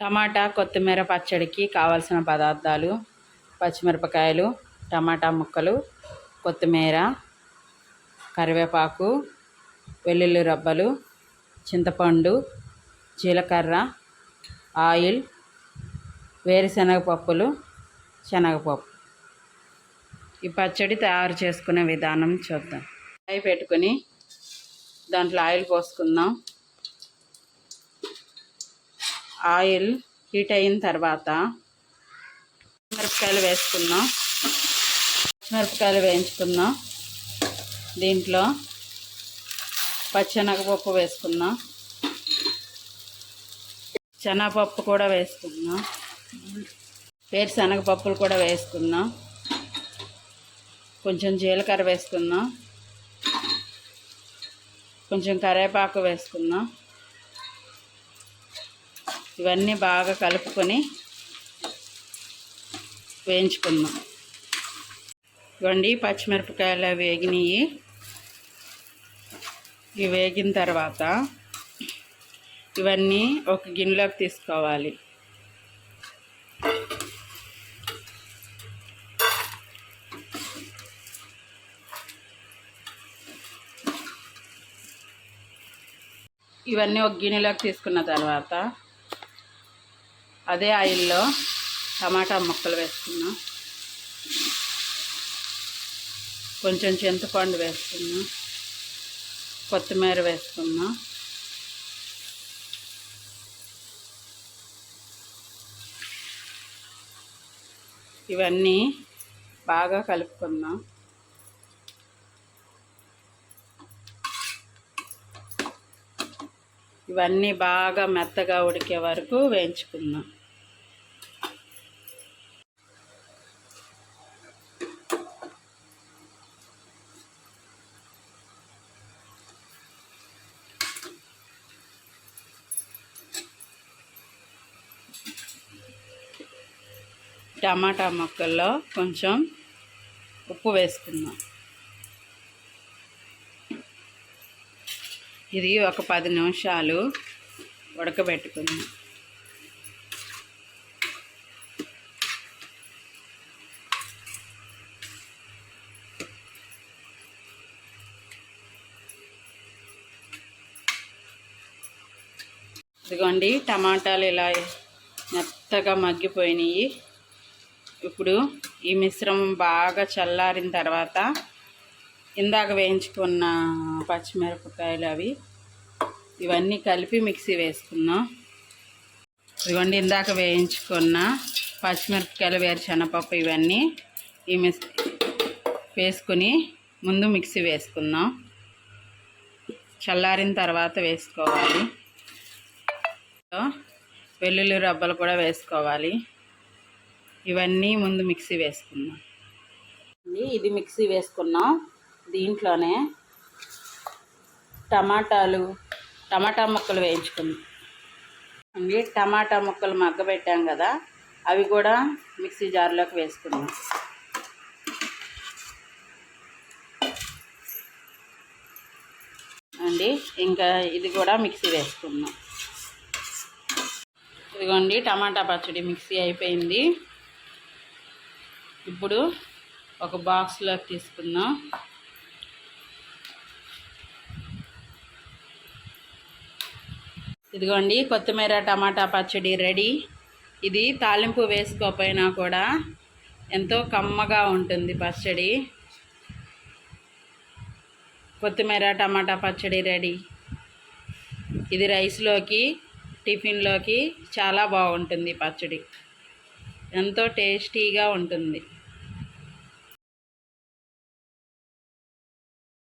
టమాటా కొత్తిమీర పచ్చడికి కావలసిన పదార్థాలు: పచ్చిమిరపకాయలు, టమాటా ముక్కలు, కొత్తిమీర, కరివేపాకు, వెల్లుల్లి రబ్బలు, చింతపండు, జీలకర్ర, ఆయిల్, వేరుశనగ పప్పులు, శనగపప్పు. ఈ పచ్చడి తయారు చేసుకునే విధానం చూద్దాం. కడాయి పెట్టుకొని దాంట్లో ఆయిల్ పోసుకుందాం. ఆయిల్ హీట్ అయిన తర్వాత మిరపకాయలు వేసుకుందాం. మిరపకాయలు వేయించుకుందాం. దీంట్లో పచ్చెనగపప్పు వేసుకుందాం. శనగపప్పు కూడా వేసుకుందాం. వేరుశనగపప్పులు కూడా వేసుకుందాం. కొంచెం జీలకర్ర వేసుకుందాం. కొంచెం కరివేపాకు వేసుకుందాం. ఇవన్నీ బాగా కలుపుకొని వేయించుకుందాం. ఇవ్వండి, పచ్చిమిరపకాయలు వేగినాయి. ఇవి వేగిన తర్వాత ఇవన్నీ ఒక గిన్నెలోకి తీసుకోవాలి. ఇవన్నీ ఒక గిన్నెలోకి తీసుకున్న తర్వాత అదే ఆయిల్లో టమాటా ముక్కలు వేసుకున్నాం. కొంచెం చింతపండు వేసుకున్నాం. కొత్తిమీర వేసుకున్నాం. ఇవన్నీ బాగా కలుపుకుందాం. ఇవన్నీ బాగా మెత్తగా ఉడికే వరకు వేయించుకుందాం. టమాటా ముక్కల్లో కొంచెం ఉప్పు వేసుకుందాం. ఇది ఒక 10 నిమిషాలు ఉడకబెట్టుకుందాం. ఇదిగోండి, టమాటాలు ఇలా మెత్తగా మగ్గిపోయినాయి. ఇప్పుడు ఈ మిశ్రమం బాగా చల్లారిన తర్వాత ఇందాక వేయించుకున్న పచ్చిమిరపకాయలు ఇవన్నీ కలిపి మిక్సీ వేసుకుందాం. ఇదిగోండి, ఇందాక వేయించుకున్న పచ్చిమిరపకాయలు, వేరుశనగపప్పు ఇవన్నీ వేసుకుని ముందు మిక్సీ వేసుకుందాం. చల్లారిన తర్వాత వేసుకోవాలి. వెల్లుల్లి రబ్బలు కూడా వేసుకోవాలి. ఇవన్నీ ముందు మిక్సీ వేసుకుందాం. ఇది మిక్సీ వేసుకున్నాం. దీంట్లోనే టమాటా ముక్కలు వేయించుకుందాం. టమాటా ముక్కలు మగ్గబెట్టాం కదా, అవి కూడా మిక్సీ జార్లోకి వేసుకుందాం. ఇంకా ఇది కూడా మిక్సీ వేసుకుందాం. ఇదిగోండి, టమాటా పచ్చడి మిక్సీ అయిపోయింది. ఇప్పుడు ఒక బాక్స్లోకి తీసుకుందాం. ఇదిగోండి, కొత్తిమీర టమాటా పచ్చడి రెడీ. ఇది తాలింపు వేసుకోకపోయినా కూడా ఎంతో కమ్మగా ఉంటుంది పచ్చడి. కొత్తిమీర టమాటా పచ్చడి రెడీ. ఇది రైస్లోకి, టిఫిన్లోకి చాలా బాగుంటుంది. పచ్చడి ఎంతో టేస్టీగా ఉంటుంది.